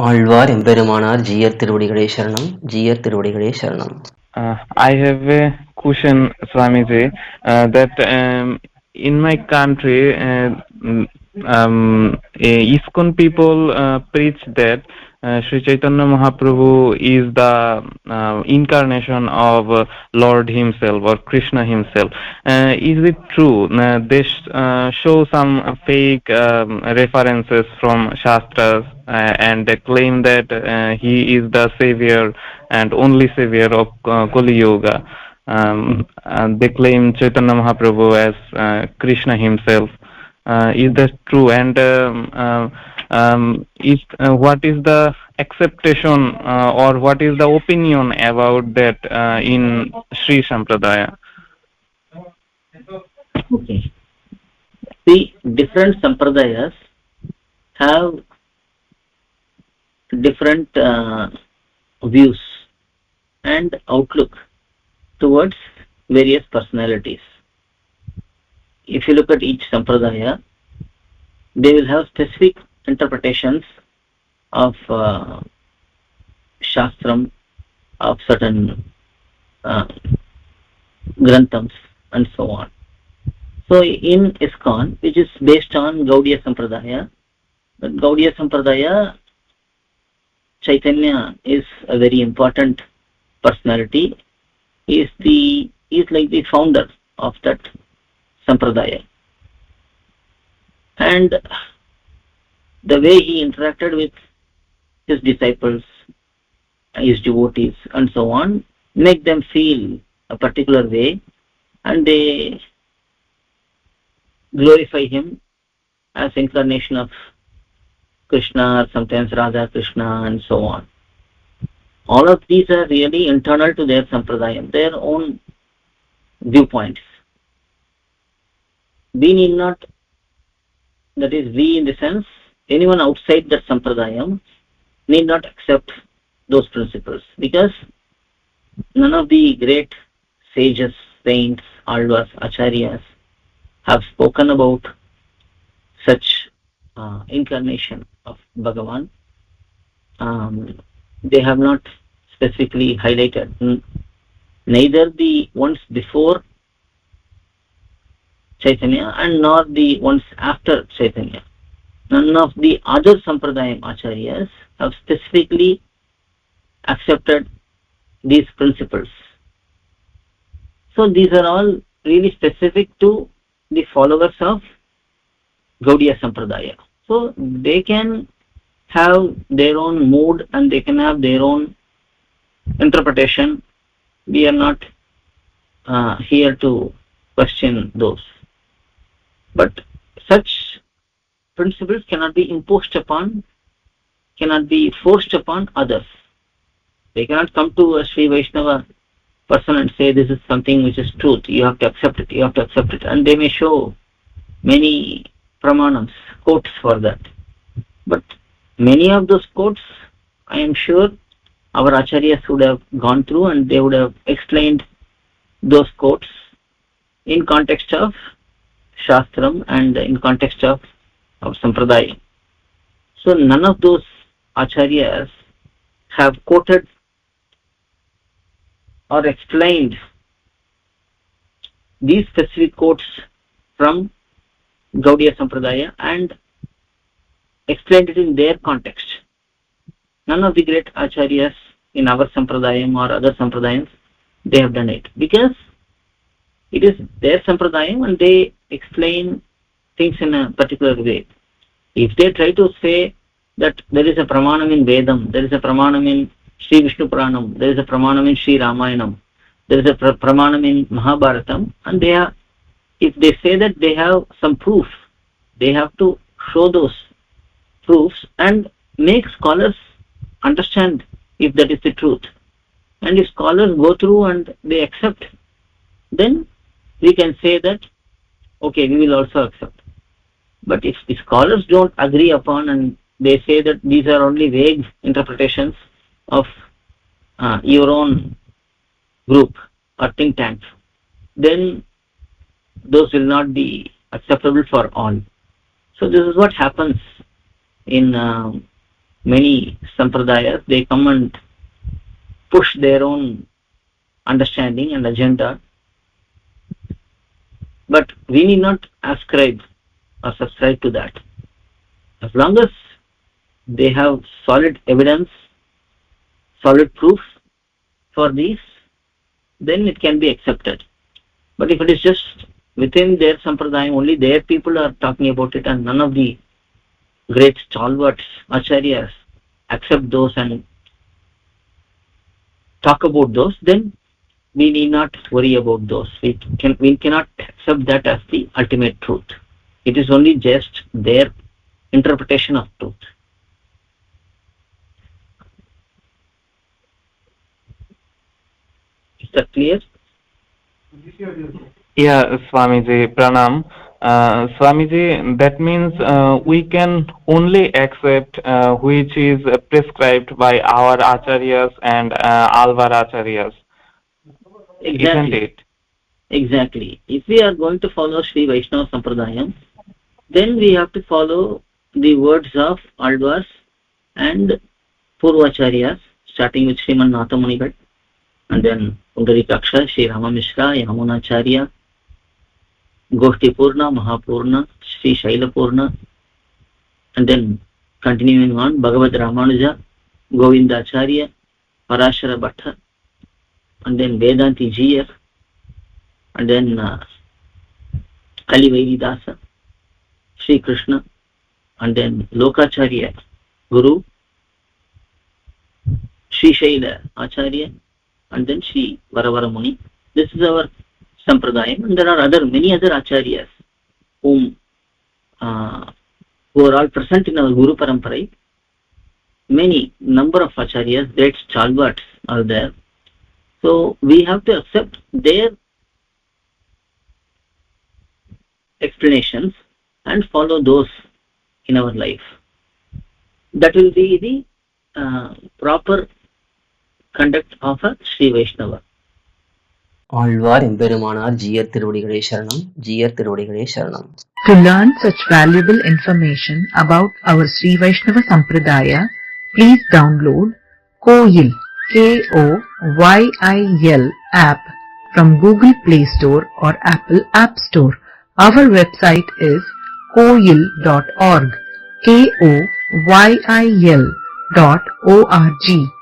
ஆழ்வார் எம்பெருமானார் ஜீயர் திருவடிகளே சரணம், ஜீயர் திருவடிகளே சரணம். I have a question, Swamiji, that in my country, ISKCON people preach that Sri Chaitanya Mahaprabhu is the incarnation of Lord Himself or Krishna Himself. Is it true? They show some fake references from Shastras and they claim that He is the savior and only savior of Kali Yuga. And they claim Chaitanya Mahaprabhu as Krishna himself. Is that true? And what is the acceptation or what is the opinion about that in Sri Sampradaya? Okay. The different sampradayas have different views and outlook towards various personalities. If you look at each sampradaya, they will have specific interpretations of Shastram, of certain Granthams and so on. So in ISKCON, which is based on Gaudiya Sampradaya, but Gaudiya Sampradaya, Chaitanya is a very important personality. He is like the founder of that Sampradaya. And the way he interacted with his disciples, his devotees and so on, make them feel a particular way and they glorify him as incarnation of Krishna or sometimes Radha Krishna and so on. All of these are really internal to their sampradayam, their own viewpoints. We need not, that is we in the sense, anyone outside that sampradayam need not accept those principles, because none of the great sages, saints, alvas, acharyas have spoken about such incarnation of Bhagavan. They have not specifically highlighted, neither the ones before Chaitanya and nor the ones after Chaitanya. None of the other Sampradayam Acharyas have specifically accepted these principles. So these are all really specific to the followers of Gaudiya Sampradaya. So they can have their own mood and they can have their own interpretation. We are not here to question those. But such principles cannot be imposed upon, cannot be forced upon others. They cannot come to a SrIvaishNava person and say this is something which is truth, you have to accept it, you have to accept it. And they may show many pramanams, quotes for that. But many of those quotes, I am sure our acharyas would have gone through and they would have explained those quotes in context of Shastram and in context of Sampradaya. So none of those acharyas have quoted or explained these specific quotes from Gaudiya Sampradaya and explained it in their context. None of the great acharyas in our Sampradayam or other Sampradayams, they have done it. Because it is their Sampradayam and they explain things in a particular way. If they try to say that there is a pramanam in Vedam, there is a pramanam in Sri Vishnu Puranam, there is a pramanam in Sri Ramayanam, there is a pramanam in Mahabharatam, and they are, if they say that they have some proof, they have to show those proofs and make scholars understand if that is the truth. And if scholars go through and they accept, then we can say that, okay, we will also accept. But if the scholars don't agree upon and they say that these are only vague interpretations of your own group or think tank, then those will not be acceptable for all. So this is what happens in many sampradayas, they come and push their own understanding and agenda, but we need not ascribe or subscribe to that. As long as they have solid evidence, solid proof for these, then it can be accepted. But if it is just within their sampradayam, only their people are talking about it, and none of the great stalwarts, acharyas, accept those and talk about those, then we need not worry about those. We cannot accept that as the ultimate truth. It is only just their interpretation of truth. Is that clear? Yeah, Swamiji, Pranam. Swamiji, that means we can only accept which is prescribed by our acharyas and Alvar acharyas. Exactly. Isn't it? Exactly. If we are going to follow SrIvaishNava Sampradayam, then we have to follow the words of Alvars and Purvacharyas, starting with Sriman Nathamunigal, and then Pundarikaksha, Sri Rama Mishra, Yamunacharya, Goshti Purna, mahAprabhu, Sri Shaila Purna, and then continuing on, Bhagavad Ramanuja, Govindacharya, Parashara Bhatta, and then Vedanti GF, and then Kali Vaididasa, Sri Krishna, and then Lokacharya, Guru, Sri Shaila Acharya, and then Sri Varavara Muni. This is our sampradayam, and there are many other acharyas who are all present in our Guru Paramparai. Many number of acharyas, great stalwarts are there. So we have to accept their explanations and follow those in our life. That will be the proper conduct of a SrIvaishnava. Alvar எம்பெருமானார் ஜீயர் திருவடிகளே சரணம், ஜீயர் திருவடிகளே சரணம். To learn such valuable information about our SrIvaishnava Sampradaya, please download KOYIL, KOYIL app from Google Play Store or Apple App Store. Our website is koyil.org, KOYIL.org.